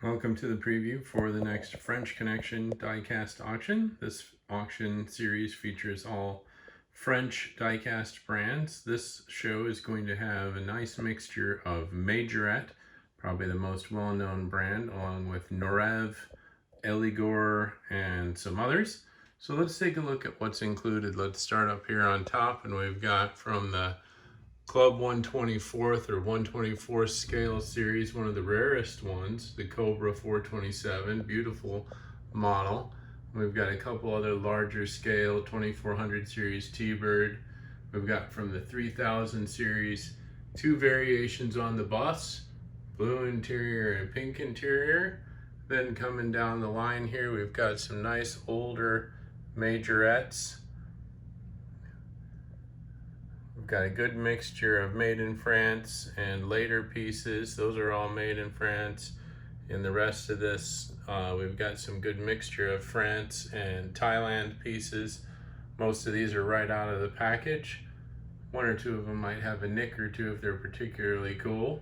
Welcome to the preview for the next French Connection diecast auction. This auction series features all French diecast brands. This show is going to have a nice mixture of Majorette, probably the most well-known brand, along with Norev, Eligor, and some others. So let's take a look at what's included. Let's start up here on top, and we've got from the Club 124th or 124th scale series, one of the rarest ones, the Cobra 427, beautiful model. We've got a couple other larger scale 2400 series T-Bird. We've got from the 3000 series, two variations on the bus, blue interior and pink interior. Then coming down the line here, we've got some nice older Majorettes. We've got a good mixture of made in France and later pieces. Those are all made in France. In the rest of this, we've got some good mixture of France and Thailand pieces. Most of these are right out of the package. One or two of them might have a nick or two if they're particularly cool.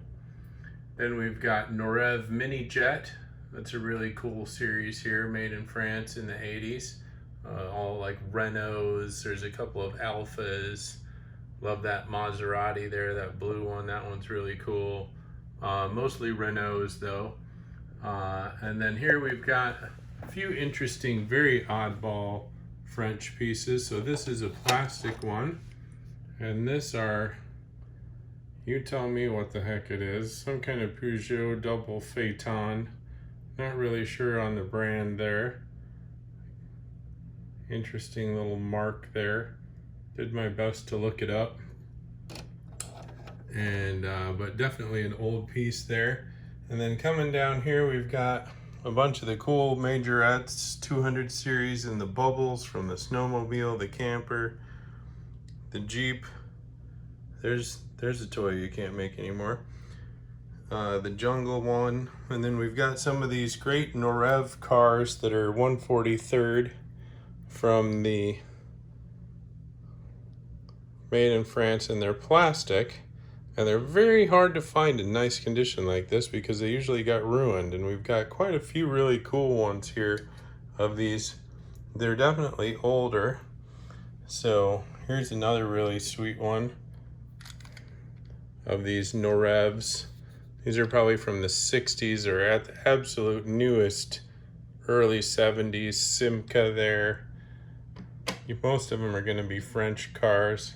Then we've got Norev Mini Jet. That's a really cool series here, made in France in the 80s. All like Renaults, there's a couple of Alphas. Love that Maserati there, that blue one. That one's really cool. Mostly Renaults though. And then here we've got a few interesting, very oddball French pieces. So this is a plastic one. And this are, you tell me what the heck it is. Some kind of Peugeot double Phaeton. Not really sure on the brand there. Interesting little mark there. Did my best to look it up, and but definitely an old piece there. And then coming down here, we've got a bunch of the cool Majorettes 200 series in the bubbles, from the snowmobile, the camper, the Jeep. There's a toy you can't make anymore. The jungle one, and then we've got some of these great Norev cars that are 143rd from the made in France, and they're plastic, and they're very hard to find in nice condition like this because they usually got ruined. And we've got quite a few really cool ones here of these. They're definitely older. So here's another really sweet one of these Norevs. These are probably from the 60s or at the absolute newest, early 70s Simca there. Most of them are going to be French cars.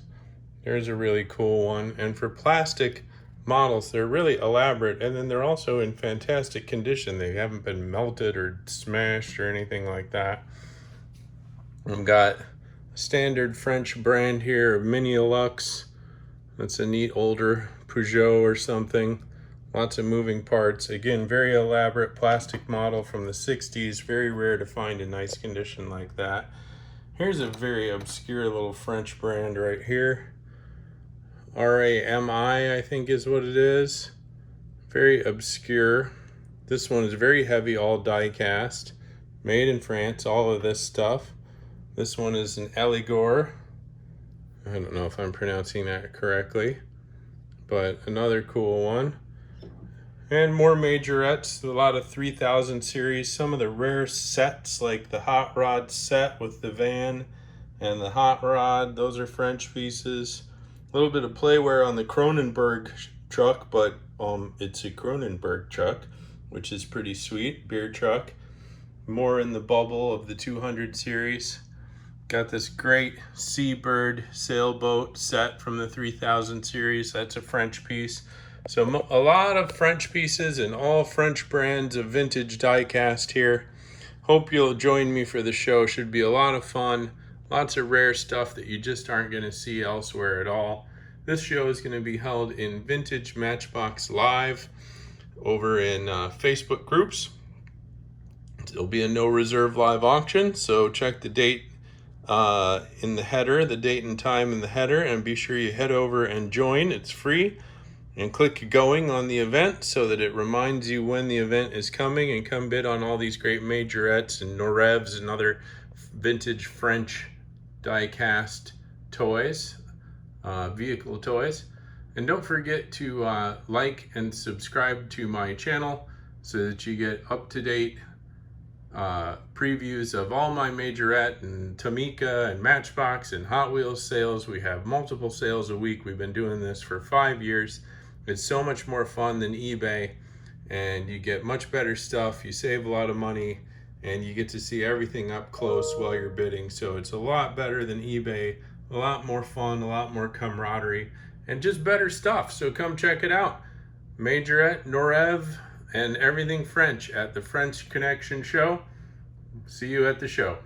There's a really cool one. And for plastic models, they're really elaborate, and then they're also in fantastic condition. They haven't been melted or smashed or anything like that. I've got a standard French brand here of Minialuxe. That's a neat older Peugeot or something. Lots of moving parts. Again, very elaborate plastic model from the 60s. Very rare to find in nice condition like that. Here's a very obscure little French brand right here. RAMI, I think is what it is. Very obscure. This one is very heavy, all die cast. Made in France, all of this stuff. This one is an Eligor. I don't know if I'm pronouncing that correctly, but another cool one. And more Majorettes, a lot of 3000 series. Some of the rare sets, like the hot rod set with the van and the hot rod, those are French pieces. A little bit of playware on the Cronenberg truck, but it's a Cronenberg truck, which is pretty sweet, beer truck. More in the bubble of the 200 series. Got this great Seabird sailboat set from the 3000 series. That's a French piece. So a lot of French pieces and all French brands of vintage diecast here. Hope you'll join me for the show. Should be a lot of fun. Lots of rare stuff that you just aren't going to see elsewhere at all. This show is going to be held in Vintage Matchbox Live over in Facebook groups. It'll be a no reserve live auction, so check the date in the header, the date and time in the header, and be sure you head over and join. It's free. And click going on the event so that it reminds you when the event is coming, and come bid on all these great Majorettes and Norevs and other vintage French die-cast toys, vehicle toys. And don't forget to like and subscribe to my channel so that you get up-to-date previews of all my Majorette and Tomica and Matchbox and Hot Wheels sales. We have multiple sales a week. We've been doing this for 5 years. It's so much more fun than eBay, and you get much better stuff. You save a lot of money, and you get to see everything up close while you're bidding. So it's a lot better than eBay, a lot more fun, a lot more camaraderie, and just better stuff. So come check it out. Majorette Norev and everything French at the French Connection show. See you at the show.